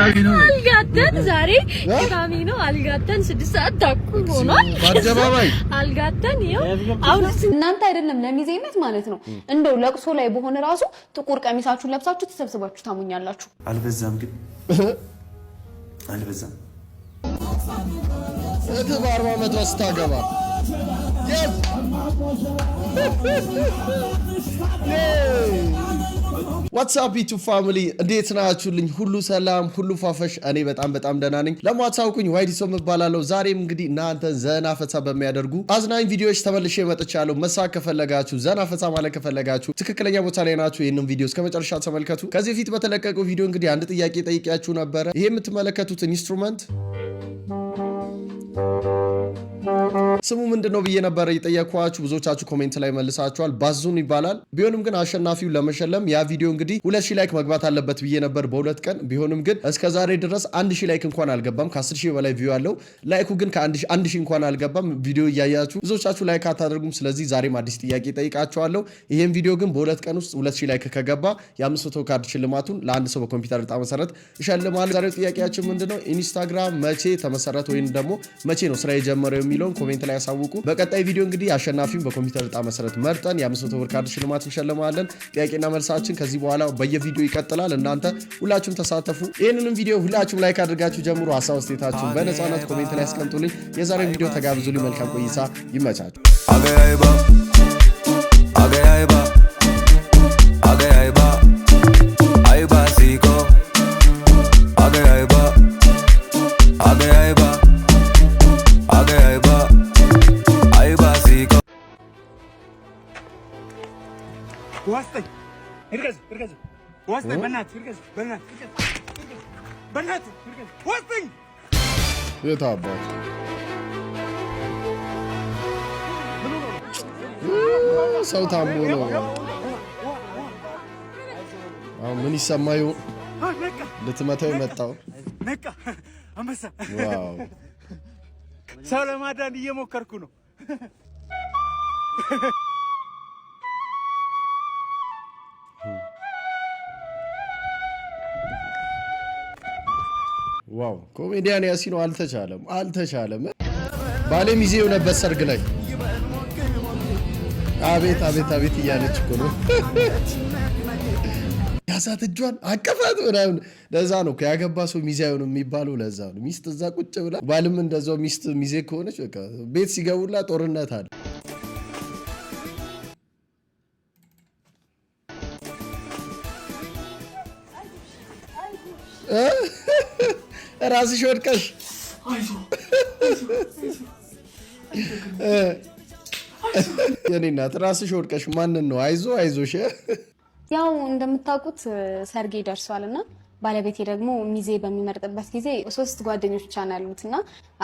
አልጋተን ዛሬ ቅዳሜ ነው። አልጋተን 6 ሰዓት ተኩል ሆኗል። በአደባባይ አልጋተን ይኸው። አሁን እናንተ አይደለም ለሚዜነት ማለት ነው እንደው ለቅሶ ላይ በሆነ ራሱ ጥቁር ቀሚሳችሁን ለብሳችሁ ተሰብስባችሁ ታሙኛላችሁ። አልበዛም ግን አልበዛም። በ40 ዓመት ስታገባ ዋትስአፕ ዩቲዩብ ፋሚሊ እንዴት ናችሁልኝ? ሁሉ ሰላም፣ ሁሉ ፋፈሽ። እኔ በጣም ደህና ነኝ። ለማታውቁኝ ዋይዲሶ እባላለሁ። ዛሬም እንግዲህ እናንተ ዘና ፈታ በሚያደርጉ አዝናኝ ቪዲዮዎች ተመልሼ መጥቻለሁ። መሳቅ ከፈለጋችሁ፣ ዘና ፈታ ማለት ከፈለጋችሁ ትክክለኛ ቦታ ላይ ናችሁ። ይህንን ቪዲዮ እስከመጨረሻ ተመልከቱ። ከዚህ በፊት በተለቀቀው ቪዲዮ እንግዲህ አንድ ጥያቄ ጠይቄያችሁ ነበረ። ይሄ የምትመለከቱት ኢንስትሩመንት ስሙ ምንድነው ብዬ ነበር የጠየኳችሁ። ብዙዎቻችሁ ኮሜንት ላይ መልሳችኋል። ባዙን ይባላል። ቢሆንም ግን አሸናፊው ለመሸለም ያ ቪዲዮ እንግዲህ 2000 ላይክ መግባት አለበት ብዬ ነበር በሁለት ቀን። ቢሆንም ግን እስከዛሬ ድረስ 1000 ላይክ እንኳን አልገባም። ከ10000 በላይ ቪው አለው። ላይኩ ግን ከ1000 እንኳን አልገባም። ቪዲዮ እያያችሁ ብዙዎቻችሁ ላይክ አታደርጉም። ስለዚህ ዛሬም አዲስ ጥያቄ ጠይቃችኋለሁ። ይሄን ቪዲዮ ግን በሁለት ቀን ውስጥ 2000 ላይክ ከገባ የ500 ካርድ ሽልማቱን ለአንድ ሰው በኮምፒውተር ዕጣ መሰረት እሸልማለሁ። ዛሬው ጥያቄያችን ምንድነው? ኢንስታግራም መቼ ተመሰረተ ወይም ደግሞ መቼ ነው ስራ የጀመረው የሚለውን ኮሜንት ላይ ያሳውቁ። በቀጣይ ቪዲዮ እንግዲህ አሸናፊውን በኮምፒውተር ዕጣ መሰረት መርጠን የ500 ብር ካርድ ሽልማት እንሸልማለን። ጥያቄና መልሳችን ከዚህ በኋላ በየቪዲዮ ይቀጥላል። እናንተ ሁላችሁም ተሳተፉ። ይህንንም ቪዲዮ ሁላችሁም ላይክ አድርጋችሁ ጀምሩ። ሀሳብ አስተያየታችሁን በነፃነት ኮሜንት ላይ ያስቀምጡልኝ። የዛሬው ቪዲዮ ተጋብዙልኝ። መልካም ቆይታ፣ ይመቻችሁ። የታባት ሰው ታሞ ነው። አሁን ምን ይሰማዩ? ልትመታው የመጣው ዋው! ሰው ለማዳን እየሞከርኩ ነው። ዋው! ኮሜዲያን ያሲኖ አልተቻለም። ባለ ሚዜው ነበር ሰርግ ላይ አቤት እያለች እኮ ነው። ያሳት እጇን አቀፋት ምናምን። ለዛ ነው ያገባ ሰው ሚዜ አይሆንም የሚባለው። ለዛ ነው ሚስት እዛ ቁጭ ብላ፣ ባልም እንደዛው ሚስት ሚዜ ከሆነች በቃ ቤት ሲገቡላ ጦርነት አለ። ራስሽ ወድቀሽ የኔ እናት ራስሽ ወድቀሽ ማንን ነው አይዞሽ? ያው እንደምታውቁት ሰርጌ ደርሷልና ባለቤቴ ደግሞ ሚዜ በሚመርጥበት ጊዜ 3 ጓደኞች ብቻ ነው ያሉትና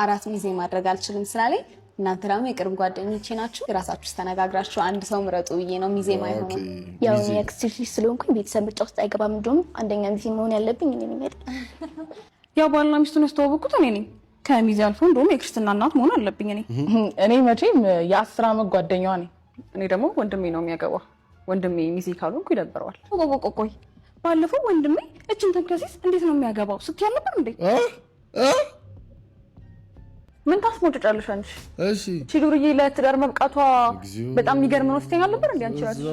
4 ሚዜ ማድረግ አልችልም ስላለኝ እናንተ ደግሞ የቅርብ ጓደኞቼ ናችሁ። ራሳችሁ ተነጋግራችሁ አንድ ሰው ምረጡ ብዬ ነው ሚዜ ማይሆነው። ያው የክስትሽ ስለሆንኩኝ ቤተሰብ ምርጫ ውስጥ አይገባም። እንደውም አንደኛ ሚዜ መሆን ያለብኝ እኔ ነኝ። ያው ባልና ሚስቱን ያስተዋወቁት እኔ ነኝ። ከሚዜ አልፎ እንደውም የክርስትና እናት መሆን አለብኝ እኔ መቼም የ10 ዓመት ጓደኛዋ ነኝ። እኔ ደግሞ ወንድሜ ነው የሚያገባው። ወንድሜ ሚዜ ካልሆንኩ ይደብረዋል። ቆይ ባለፈው ወንድሜ እችን ተንከሲስ እንዴት ነው የሚያገባው ስትይ አልነበር እንዴ? ምን ታስሞጭጫለሽ አንቺ? እሺ ቺዱርዬ ለትዳር መብቃቷ በጣም የሚገርም ነው ስትይ አልነበር እንዴ? አንቺ ራስሽ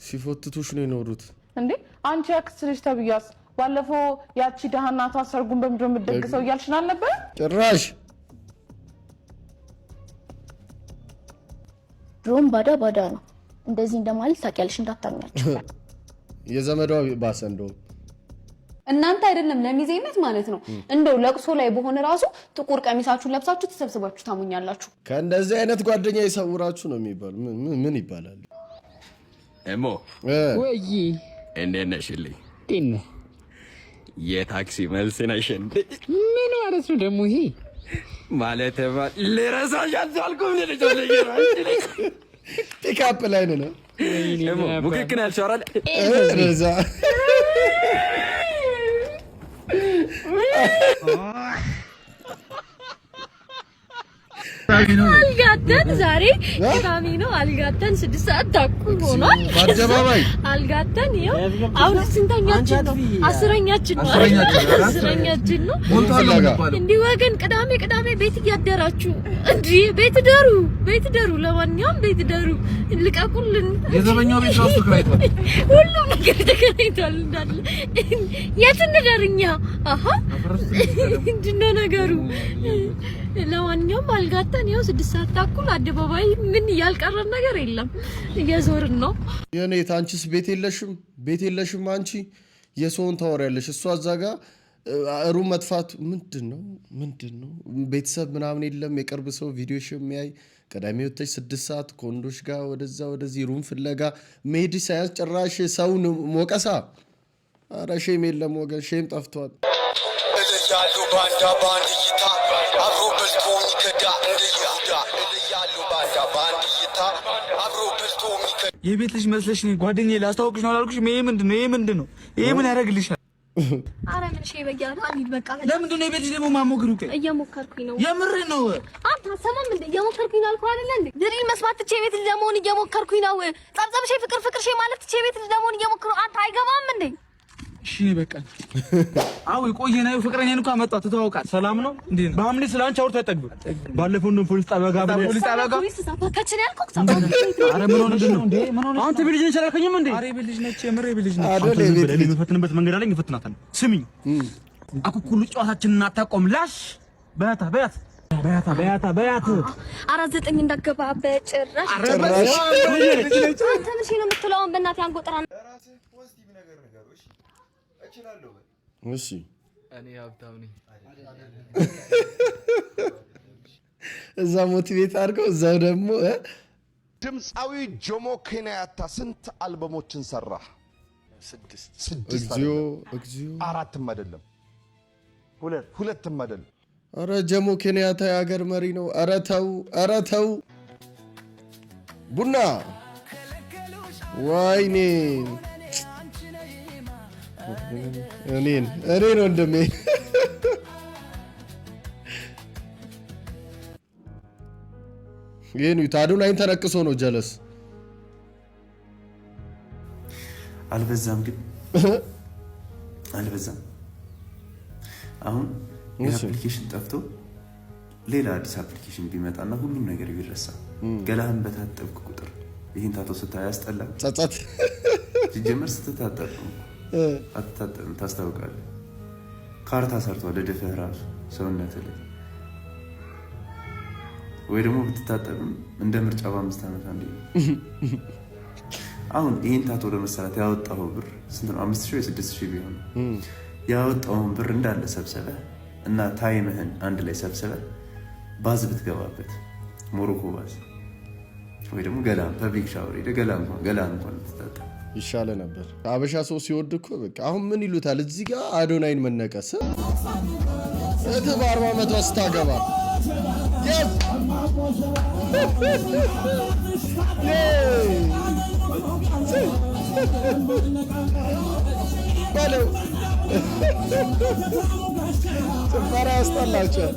ሲፎትቱሽ ነው የኖሩት እንዴ? አንቺ አክስት ልጅ ተብያስ ባለፈው ያቺ ደሃናቷ ሰርጉን በምድር የምትደግሰው እያልሽን አልነበር? ጭራሽ ድሮም ባዳ ነው። እንደዚህ እንደማለት ታውቂያለሽ፣ እንዳታምኛቸው። የዘመዷ ባሰ። እንደው እናንተ አይደለም ለሚዜነት ማለት ነው እንደው ለቅሶ ላይ በሆነ ራሱ ጥቁር ቀሚሳችሁን ለብሳችሁ ተሰብስባችሁ ታሙኛላችሁ። ከእንደዚህ አይነት ጓደኛ ይሰውራችሁ ነው የሚባለው። ምን ይባላል? እሞ ወይ እንዴት ነሽልኝ? ጤና የታክሲ መልስ ነሽ እንዴ? ምን ማለት ነው ደግሞ ይሄ? ማለት ልረሳሽ አልቻልኩም። ፒካፕ ላይ ነው ሙክክን ያልሻራል ረዛ አልጋተን ዛሬ ቅዳሜ ነው አልጋተን 6 ሰዓት ተኩል ሆኗል አጀባባይ አልጋተን ይኸው አሁን ስንተኛችን ነው 10ኛችን ነው እንዲህ ወገን ቅዳሜ ቤት እያደራችሁ እንዴ ቤት ደሩ ለማንኛውም ቤት ደሩ ልቀቁልን የዘበኛው ቤት ራሱ ተከራይቷል ሁሉም ነገር ተከራይቷል እንዳለ የት እንደርኛ አሃ እንድነው ነገሩ ለማንኛውም አልጋተን ይኸው 6 ሰዓት ተኩል አደባባይ ምን ያልቀረን ነገር የለም እየዞርን ነው የኔት አንቺስ ቤት የለሽም አንቺ የሰውን ታወሪያለሽ እሷ እዛ ጋር ሩም መጥፋት ምንድነው ቤተሰብ ምናምን የለም የቅርብ ሰው ቪዲዮሽ የሚያይ ቀዳሚ ወጥተሽ 6 ሰዓት ኮንዶሽ ጋር ወደዚህ ሩም ፍለጋ መሄድ ሳይንስ ጭራሽ ሰውን ሞቀሳ ኧረ ሼም የለም ወገን ሼም ጠፍቷል እልያሉ ባንዳ ባንዲታ አብሮ በልቶ ሚከዳ እንደ ይሁዳ እልያሉ ባንዳ ባንዲታ አብሮ በልቶ ሚከዳ የቤት ልጅ መስለሽ ነው ጓደኛዬ ላስታውቅሽ ነው አላልኩሽም ይሄ ምንድነው ይሄ ምን ያደርግልሻል አረ ምን ሼ በያና አልሂድ በቃ ለምንድን ነው የቤት ልጅ ደግሞ ማሞግሩ እየሞከርኩኝ ነው የምር ነው አታሰማም እንዴ እየሞከርኩኝ ነው አልኩህ አይደል እንዴ ድሪል መስማት ትቼ ቤት ልጅ ለመሆን እየሞከርኩኝ ነው ጸብጸብሽ ፍቅር ሼ ማለት ትቼ ቤት ልጅ ለመሆን እየሞከርኩ አንተ አይገባም እንዴ እሺ በቃ አው ቆየና ፍቅረኛን እንኳን መጣ ተተዋውቃ ሰላም ነው እንዴ ነው በአምሌ ስላንቺ አውርታ አይጠግብ ባለፈው ነው ፖሊስ ጣቢያ ጋር ፖሊስ ሳፋካችን ያልኩህ አረ ምን ሆነ እንዴ ምን ሆነ አንተ ቢልጅ ነች አላልከኝም እንዴ አረ ቢልጅ ነች የምር ቢልጅ ነች አደለ ቤት የሚፈትንበት መንገድ አለኝ እፈትናታለሁ ስሚኝ አኩኩሉ ጨዋታችንን አታቆም ላሽ በያታ 49 እንዳገባ በጭራሽ አንተ ምን ነው የምትለው በእናትህ አንጎጥራ እሺ እኔ ሀብታም ነኝ እዛ ሞቲቬት አድርገው እዛው ደግሞ ድምፃዊ ጆሞ ኬንያታ ስንት አልበሞችን ሰራ 6 እግዚኦ 4 አይደለም 2 አይደለም አረ ጆሞ ኬንያታ የሀገር መሪ ነው አረ ተው ቡና ወይኔ እኔን ወንድሜ ይሄን ታዱን አይን ተነቅሶ ነው ጀለስ አልበዛም ግን አልበዛም አሁን የአፕሊኬሽን ጠፍቶ ሌላ አዲስ አፕሊኬሽን ቢመጣና ሁሉም ነገር ቢረሳ ገላህን በታጠብክ ቁጥር ይሄን ታቶ ስታይ ያስጠላ ጸጸት ሲጀመር ስትታጠብ አትታጠብም ታስታውቃለህ ካርታ ሰርቷል ለደፈህ ራሱ ሰውነትህ ላይ ወይ ደግሞ ብትታጠብም እንደ ምርጫ በ5 ዓመት አንዴ አሁን ይሄን ታቶ ለመሰራት ያወጣው ብር ስንት ነው 5000 ወይ 6000 ቢሆን ያወጣውን ብር እንዳለ ሰብሰበ እና ታይምህን አንድ ላይ ሰብሰበ ባዝ ብትገባበት ሞሮኮ ባዝ ወይ ደግሞ ገላም ፐብሊክ ሻወር ሄደ ገላም እንኳን ትታጠብ ይሻለ ነበር አበሻ ሰው ሲወድ እኮ በቃ አሁን ምን ይሉታል እዚህ ጋር አዶናይን መነቀስ እተ በ40 ዓመቷ ስታገባ ባለው ጭፈራ ያስጠላቸዋል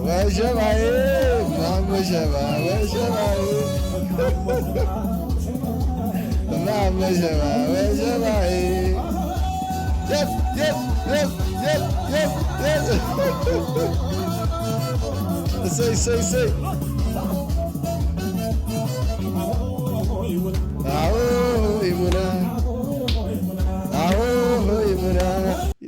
ወሸባዬ ማመሸባ ወሸባዬ ወሸባዬ እሰይ አዎ ይሙና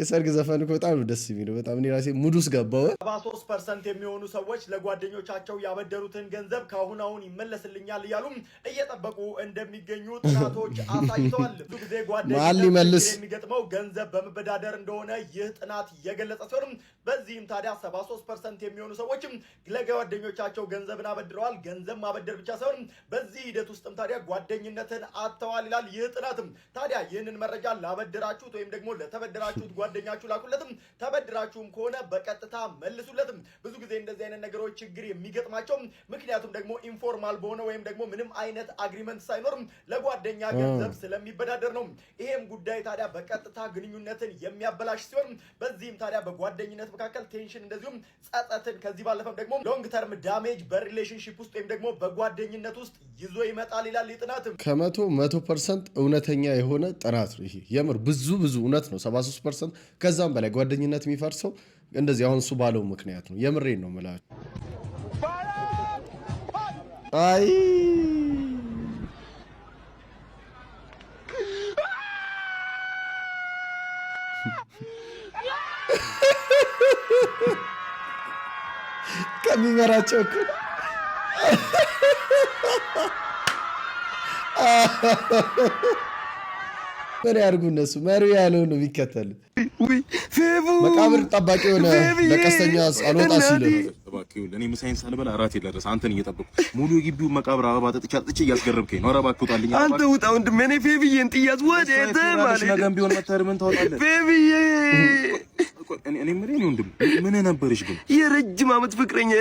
የሰርግ ዘፈን እኮ በጣም ደስ የሚለው በጣም እኔ ራሴ ሙድ ውስጥ ገባው 73% የሚሆኑ ሰዎች ለጓደኞቻቸው ያበደሩትን ገንዘብ ካሁን ይመለስልኛል እያሉ እየጠበቁ እንደሚገኙ ጥናቶች አሳይተዋል ብዙ ጊዜ ጓደኞች የሚገጥመው ገንዘብ በመበዳደር እንደሆነ ይህ ጥናት የገለጸ ሲሆን በዚህም ታዲያ 73% የሚሆኑ ሰዎችም ለጓደኞቻቸው ገንዘብን አበድረዋል። ገንዘብ ማበደር ብቻ ሳይሆን በዚህ ሂደት ውስጥም ታዲያ ጓደኝነትን አጥተዋል ይላል ይህ ጥናትም። ታዲያ ይህንን መረጃ ላበደራችሁት ወይም ደግሞ ለተበደራችሁት ጓደኛችሁ ላኩለትም። ተበድራችሁም ከሆነ በቀጥታ መልሱለትም። ብዙ ጊዜ እንደዚህ አይነት ነገሮች ችግር የሚገጥማቸው ምክንያቱም ደግሞ ኢንፎርማል በሆነ ወይም ደግሞ ምንም አይነት አግሪመንት ሳይኖርም ለጓደኛ ገንዘብ ስለሚበዳደር ነው። ይሄም ጉዳይ ታዲያ በቀጥታ ግንኙነትን የሚያበላሽ ሲሆን በዚህም ታዲያ በጓደኝነት መካከል ቴንሽን እንደዚሁም ጸጸትን ከዚህ ባለፈም ደግሞ ሎንግ ተርም ዳሜጅ በሪሌሽንሺፕ ውስጥ ወይም ደግሞ በጓደኝነት ውስጥ ይዞ ይመጣል ይላል ጥናትም። ከ100% እውነተኛ የሆነ ጥናት ነው ይሄ። የምር ብዙ እውነት ነው። 73% ከዛም በላይ ጓደኝነት የሚፈርሰው እንደዚህ አሁን እሱ ባለው ምክንያት ነው። የምሬን ነው የምላችሁ። አይ ከሚመራቸው እኮ ምን ያርጉ እነሱ መሪ ያለው ነው የሚከተሉት። መቃብር ጠባቂ የሆነ ለቀስተኛ አልወጣ ሲል እኔ ምሳዬን ሳልበላ እራቴ ደረሰ። አንተን እየጠበቁ ሙሉ የግቢውን መቃብር አበባ ጠጥቼ እያስገረምከኝ ነው። ኧረ እባክህ ውጣልኝ። አንተ ውጣ ወንድሜ። እኔ ፌብዬን ጥያት ወዴት ማለት ነገም ቢሆን መተር ምን ታወጣለህ? ፌብዬ እኔ ምን ወንድም ምን ነበርሽ ግን? የረጅም ዓመት ፍቅረኛ።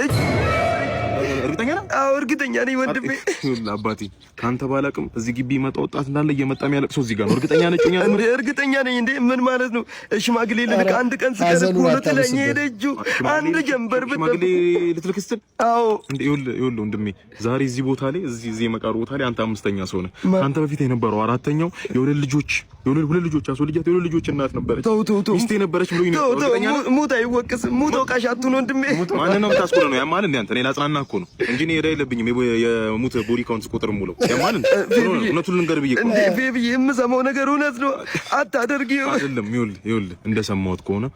እርግጠኛ ነህ? አዎ እርግጠኛ ነኝ ወንድሜ። አባቴ ካንተ ባላቅም እዚህ ግቢ መጣ ወጣት እንዳለ እየመጣ የሚያለቅሰው እዚህ ጋር ነው። እርግጠኛ ነኝ እንዴ? እርግጠኛ ነኝ እንዴ? ምን ማለት ነው? ሽማግሌ ልልክ አንድ ቀን ስቀርኩ ነው ትለኝ ሄደችው። አንድ ጀንበር ሽማግሌ ልትልክ ስትል? አዎ እንዴ ይኸውልህ ወንድሜ ዛሬ እዚህ ቦታ ላይ እዚህ የመቃብር ቦታ ላይ አንተ አምስተኛ ሰው ነህ። አንተ በፊት የነበረው አራተኛው የሁለት ልጆች አስወልጃት የሁለት ልጆች እናት ነበረች። ሚስቴ ነበረች ብሎኝ ነው። እርግጠኛ ነህ? ሙት አይወቅስም። ሙት ወቃሽ አትሁን ወንድሜ። ማንን ነው የምታስቆለው? ነው ያማል እንዴ? አንተ እኔ ላጽናና እኮ ነው እንጂ እኔ ሄዳ የለብኝም የሙት ቦዲ ካውንት ቁጥር ሙሉ ያማል። እውነቱን ልንገርህ ብዬ እንዴ ፌብዬ የምሰማው ነገር እውነት ነው። አታደርጊው አይደለም። ይኸውልህ እንደሰማሁት ከሆነ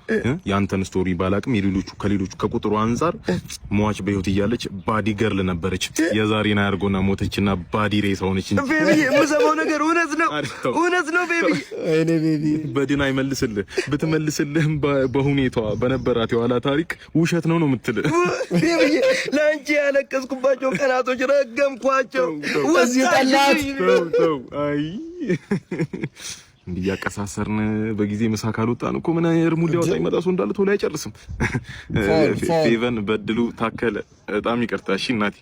ያንተን ስቶሪ ባላቅም ከሌሎቹ ከቁጥሩ አንፃር ሟች በህይወት እያለች ባዲ ገርል ነበረች። የዛሬን አያርጎና ሞተችና ባዲ ሬሳ ሆነች። ፌብዬ የምሰማው ነገር እውነት ነው። እውነት ነው ፌብዬ። እኔ ቤቢ በድን አይመልስልህ። ብትመልስልህም በሁኔታዋ በነበራት የኋላ ታሪክ ውሸት ነው የምትልህ። ፌብዬ ለአንቺ ያለቀስኩባቸው ቀናቶች ረገምኳቸው። እዚህ ጠላት ተው አይ እንዲያቀሳሰርን በጊዜ ምሳ ካልወጣን እኮ ምን እርሙ ሊያወጣ ይመጣ ሰው እንዳለ ቶሎ አይጨርስም። ፌቨን በድሉ ታከለ በጣም ይቅርታ እሺ እናቴ፣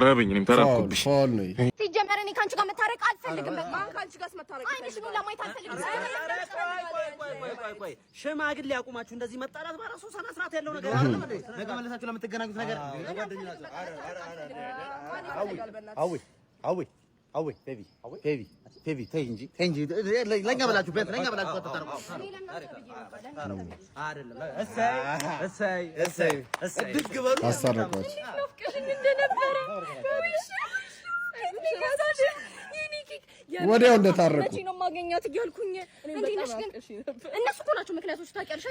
ረበኝ እኔም ተራኩብሽ። ሲጀመር እኔ ካንቺ ጋር መታረቅ አልፈልግም። በቃ ካንቺ ጋር መታረቅ አይደለም ለማየት አልፈልግም። ቆይ ሽማግሌ ያቁማችሁ እንደዚህ መጣላት በራሱ ሰና ስርዓት ያለው ነገር አይደለም። ነገ መለሳችሁ ለምትገናኙት ነገር አዊ ቤቢ ተይ እንጂ ለኛ ብላችሁ ተታረቁ አይደለም። እሰይ ድግበሩ አሳረቋች ወዲያው እንደታረቁ መቼ ነው ማገኛት እያልኩኝ እንዴ ነሽ ግን እነሱ እኮ ናቸው ምክንያቶች ታውቂያለሽ።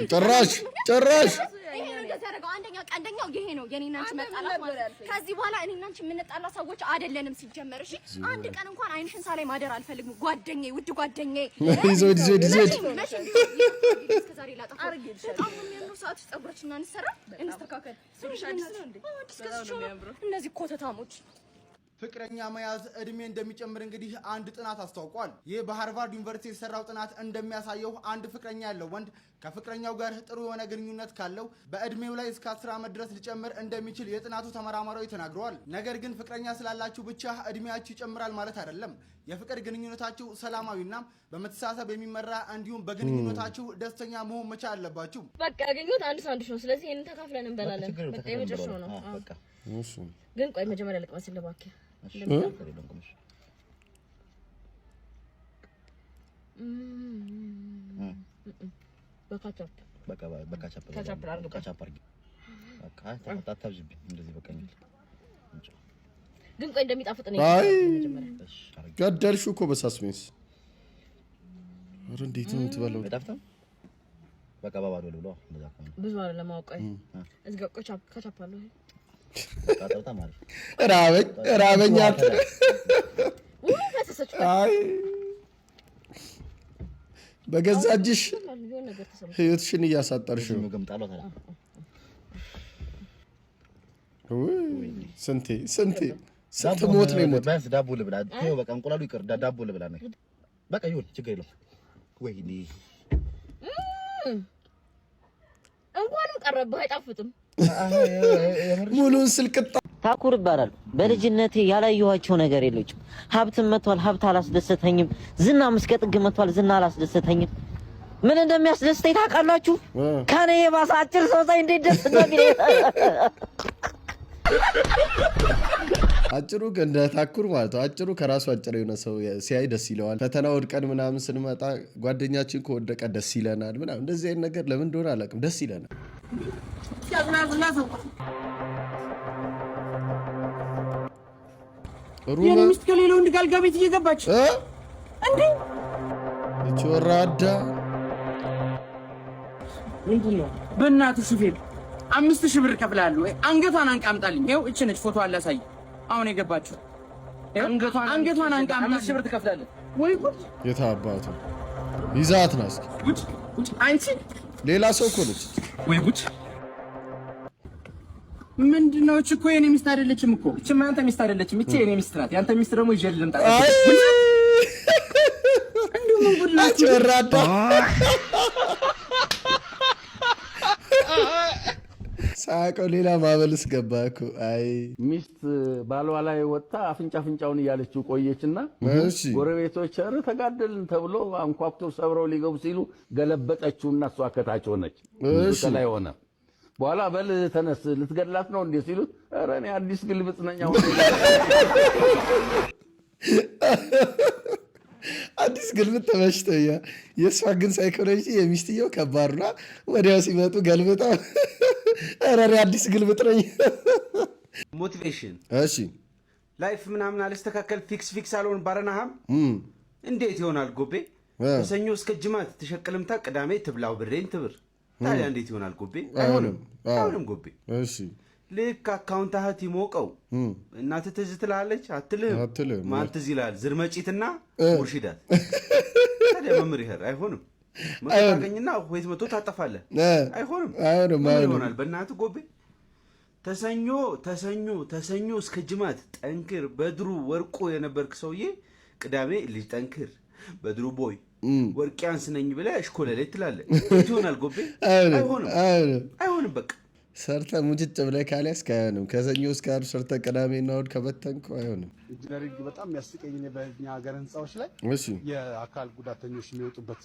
ጭራሽ ይሄ ነው ያደረገው። አንደኛው ይሄ ነው የኔና አንቺ መጣላት ማለት። ከዚህ በኋላ እኔና አንቺ የምንጣላ ሰዎች አይደለንም ሲጀመር። እሺ አንድ ቀን እንኳን አይንሽን ሳላይ ማደር አልፈልግም። ጓደኛዬ፣ ውድ ጓደኛዬ ይዞድ እስከዛሬ ላጣፍ አርግልሽ በጣም የሚያምሩ ሰዓት ፀጉራችንን እንሰራ እንስተካከል። እነዚህ ኮተታሞች ፍቅረኛ መያዝ እድሜ እንደሚጨምር እንግዲህ አንድ ጥናት አስታውቋል። ይህ በሃርቫርድ ዩኒቨርሲቲ የተሰራው ጥናት እንደሚያሳየው አንድ ፍቅረኛ ያለው ወንድ ከፍቅረኛው ጋር ጥሩ የሆነ ግንኙነት ካለው በእድሜው ላይ እስከ 10 ዓመት ድረስ ሊጨምር እንደሚችል የጥናቱ ተመራማሪዎች ተናግረዋል። ነገር ግን ፍቅረኛ ስላላችሁ ብቻ እድሜያችሁ ይጨምራል ማለት አይደለም። የፍቅር ግንኙነታችሁ ሰላማዊና በመተሳሰብ የሚመራ እንዲሁም በግንኙነታችሁ ደስተኛ መሆን መቻል አለባችሁ። በቃ ያገኙት አንድ ሳንዱች ነው። ስለዚህ ይሄንን ተካፍለን እንበላለን። በቃ የመጨረሻው ነው። በቃ ግን ቆይ መጀመሪያ ልቅመስልህ እባክህ። ግን ቆይ እንደሚጣፍጥ ነው። አይ ገደልሽው እኮ በሳስፔንስ። ኧረ እንዴት ነው የምትበላው? በቃ ባባዶ ልብሎ ብዙ አይደለም አውቀኝ። እዚህ ጋር ካቻፕ አለው። ራበኝ አንተ። አይ በገዛ እጅሽ ህይወትሽን እያሳጠርሽ ነው። ስንቴ ስንት ሞት ነው የሞት። ባስ ዳቦ ልብላ ተው በቃ እንቁላሉ ይቀር ዳቦ ልብላ ነው በቃ ይሁን ችግር የለውም። ወይኔ እንኳንም ቀረብህ አይጣፍጥም። ሙሉን ስልቅጣ ታኩር ይባላል። በልጅነቴ ያላየኋቸው ነገር የለችም። ሀብትም መጥቷል፣ ሀብት አላስደሰተኝም። ዝና እስከ ጥግ መጥቷል፣ ዝና አላስደሰተኝም። ምን እንደሚያስደስተኝ ታውቃላችሁ? ከኔ የባሰ አጭር ሰው ሳይ እንዴት ደስ እንደሚለኝ። አጭሩ እንደ ታኩር ማለት ነው። አጭሩ ከራሱ አጭር የሆነ ሰው ሲያይ ደስ ይለዋል። ፈተና ወድቀን ምናምን ስንመጣ ጓደኛችን ከወደቀ ደስ ይለናል ምናምን። እንደዚህ አይነት ነገር ለምን እንደሆነ አላውቅም፣ ደስ ይለናል። የኔ ሚስት ከሌላ ወንድ ጋር ቤት እየገባች እንዴ? እቺ ወራዳ ምንድነው? በእናትህ ሹፌር 5000 ብር ከፍላለሁ። አንገቷን አንቃምጣልኝ። ይኸው እቺ ነች፣ ፎቶ አለ አሳይ። አሁን የገባችው አንገቷን አንቃ 5000 ብር ትከፍላለህ ወይ? ጉድ! የታባቱ ይዛት ናስ ጉድ! አንቺ ሌላ ሰው እኮ ነች ወይ? ጉድ! ምንድነው? እቺ እኮ የኔ ሚስት አይደለችም እኮ። እቺ ማንተ ሚስት አይደለችም። እቺ የኔ ሚስት ናት። ያንተ ሚስት ደግሞ ይዤ ልምጣ። እንደው ምን ጉድ ናት? ወራዳ ሳቆ ሌላ ማበልስ ገባ እኮ። አይ ሚስት ባሏ ላይ ወጣ አፍንጫውን እያለችው ቆየችና ጎረቤቶች ኧረ ተጋደልን ተብሎ አንኳኩቶ ሰብረው ሊገቡ ሲሉ ገለበጠችውና እሷ ከታች ሆነች፣ እሱ ላይ ሆነ። በኋላ በል ተነስ ልትገላት ነው እንዴ ሲሉት ኧረ እኔ አዲስ ግልብጥ ነኝ። አዲስ ግልብጥ ተመችቶኛ። የእሷ ግን ሳይኮሎጂ የሚስትየው ከባድ ነው። ወዲያው ሲመጡ ገልብጣ ኧረ እኔ አዲስ ግልብጥ ነኝ። ሞቲቬሽን እሺ ላይፍ ምናምን አልስተካከል ፊክስ አልሆን ባረናሃም እንዴት ይሆናል ጎቤ? ከሰኞ እስከ ጅማት ተሸቅልምታ ቅዳሜ ትብላው ብሬን ትብር። ታዲያ እንዴት ይሆናል ጎቤ? አይሆንም ጎቤ። እሺ ልክ አካውንታህት ይሞቀው እናትህ ትዝ ትላለች አትልም። ማን ትዝ ይላል? ዝርመጪትና ሙርሺዳት። ታዲያ መምር ይሄር አይሆንም። መታገኝና ወይስ መቶ ታጠፋለህ? አይሆንም ይሆናል በእናትህ ጎቤ። ተሰኞ እስከ ጅማት ጠንክር። በድሩ ወርቆ የነበርክ ሰውዬ ቅዳሜ ልጅ ጠንክር በድሩ ቦይ ወርቄ አንስነኝ ብለህ እሽኮለሌት ትላለህ። ይሆናል ጎቤ? አይሆንም በቃ ሰርተ ሙጭጭ ብለህ ካልያዝክ አይሆንም። ከሰኞ እስከ ዓርብ ሰርተ ቅዳሜና እሑድ ከበተንኩ አይሆንም። ኢንጂነሪንግ በጣም የሚያስቀኝ በእኛ ሀገር ህንፃዎች ላይ የአካል ጉዳተኞች የሚወጡበት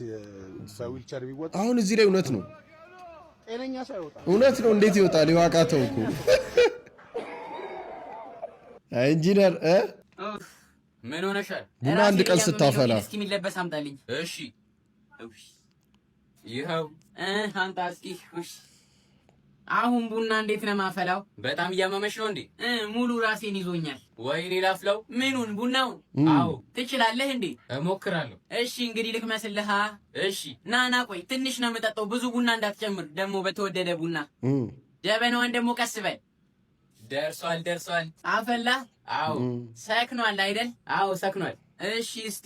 በዊልቸር ቢወጣ አሁን እዚህ ላይ እውነት ነው፣ ጤነኛ ሰው አይወጣም። እውነት ነው። እንዴት ይወጣል? ይዋቃተው እኮ ኢንጂነር ምን ሆነሻል? ቡና አንድ ቀን ስታፈላ እስኪ የሚለበስ አምጣልኝ። እሺ ይኸው አምጣ እስኪ። አሁን ቡና እንዴት ነው ማፈላው? በጣም እያመመሽ ነው እንዴ? ሙሉ ራሴን ይዞኛል። ወይኔ ላፍላው። ምኑን? ቡናውን? አዎ። ትችላለህ እንዴ? እሞክራለሁ። እሺ እንግዲህ ልክመስልህ። እሺ ናና ቆይ ትንሽ ነው የምጠጣው፣ ብዙ ቡና እንዳትጨምር። ደግሞ በተወደደ ቡና ጀበናዋን ደግሞ ቀስ በል። ደርሷል። አፈላ? አዎ። ሰክኗል አይደል? አዎ ሰክኗል። እሺ እስቲ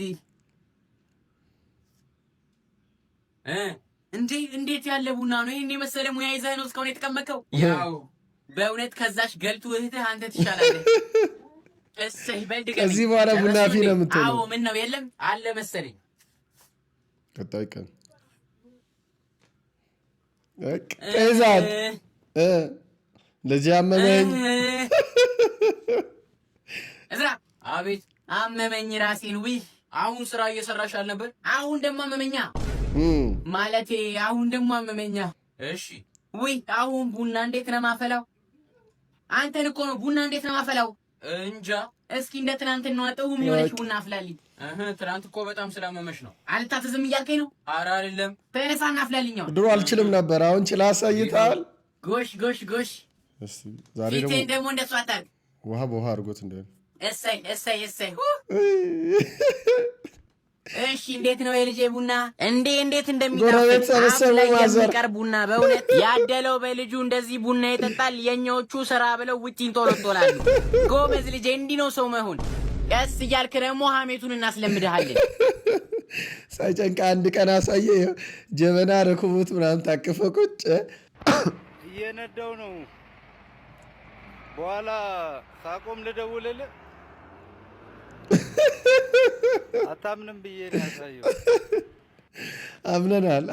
እንዴት ያለ ቡና ነው? ይሄን የመሰለ ሙያ ይዘህ ነው እስካሁን የተቀመጥከው? ያው በእውነት ከዛሽ ገልቱ እህትህ አንተ ትሻላለህ። እሰይ በል ድገመኝ። ከዚህ በኋላ ቡና ፊ ነው የምትሆነው? አዎ ምን ነው የለም አለ መሰለኝ። ቀጣይ ቀን ከዛት ለዚህ አመመኝ። እዝራ አቤት። አመመኝ ራሴን። ውይ አሁን ስራ እየሰራሽ አልነበር? አሁን ደግሞ አመመኛ ማለቴ አሁን ደግሞ አመመኛ። እሺ ውይ አሁን ቡና እንዴት ነው ማፈላው? አንተን እኮ ነው ቡና እንዴት ነው ማፈላው? እንጃ። እስኪ እንደ ትናንትና ጥሁም የሆነች ቡና አፍላልኝ። ትናንት እኮ በጣም ስላመመሽ ነው። አልታዘዝም እያልከኝ ነው? ኧረ አይደለም። ተነሳና አፍላልኝ። ድሮ አልችልም ነበር፣ አሁን ችላ አሳይተሃል። ጎሽ። እስቲ ዛሬ ደግሞ እንደሱ አታርግ። ውሃ በውሃ አድርጎት እንደ እሰይ። እሺ እንዴት ነው የልጄ ቡና? እንዴት እንደሚጣፍጥ ላይ የሚቀር ቡና በእውነት ያደለው በልጁ እንደዚህ ቡና ይጠጣል። የኛዎቹ ስራ ብለው ውጪ እንጦለጦላሉ። ጎበዝ ልጄ፣ እንዲህ ነው ሰው መሆን። ቀስ እያልክ ደግሞ ሀሜቱን እናስለምድሃለን። ሳይጨንቃ አንድ ቀን አሳየ። ጀበና ረኩቡት ምናምን ታቅፈ ቁጭ እየነዳው ነው። በኋላ ሳቆም ልደውልልህ። አታምንም ብዬ ነው ያሳየው።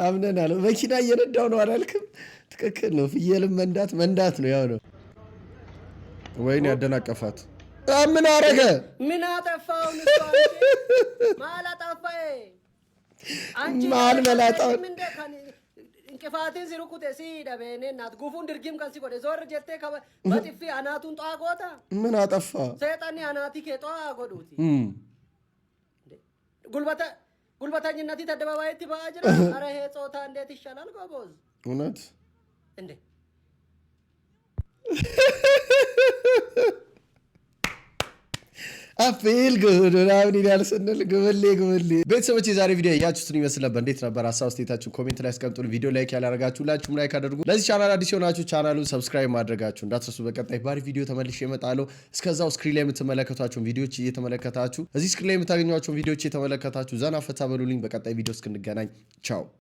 አምነናል። መኪና እየነዳው ነው አላልክም? ትክክል ነው። ፍየልም መንዳት ነው ያው ነው። ወይኔ ያደናቀፋት ምን አረገ? ምን አጠፋው? ማል አጠፋዬ ማል መላጣው እንቅፋትን ሲሩኩቴ ሲደበኔ እናት ጉፉን ድርጊም ቀን ሲጎደ ዞር ጀቴ በጥፊ አናቱን ጧጎታ ምን አጠፋ? ሰይጣን አናቲ ከጧ ጎዱቲ ጉልበተኝነት ተደባባይት ባጅራ አረ ይሄ ጾታ እንዴት ይሻላል ጎበዝ? እውነት እንዴ አፌል ጉድ ምናምን ይላል ስንል ግብሌ ቤተሰቦች የዛሬ ቪዲዮ ያያችሁትን ይመስል ነበር። እንዴት ነበር? ሀሳብ አስተያየታችሁን ኮሜንት ላይ አስቀምጡን። ቪዲዮ ላይክ ያላረጋችሁ ሁላችሁም ላይክ አድርጉ። ለዚህ ቻናል አዲስ የሆናችሁ ቻናሉን ሰብስክራይብ ማድረጋችሁ እንዳትረሱ። በቀጣይ ባሪ ቪዲዮ ተመልሼ እመጣለሁ። እስከዛው ስክሪን ላይ የምትመለከቷቸውን ቪዲዮዎች እየተመለከታችሁ እዚህ ስክሪን ላይ የምታገኟቸውን ቪዲዮዎች እየተመለከታችሁ ዘና ፈታ በሉልኝ። በቀጣይ ቪዲዮ እስክንገናኝ ቻው።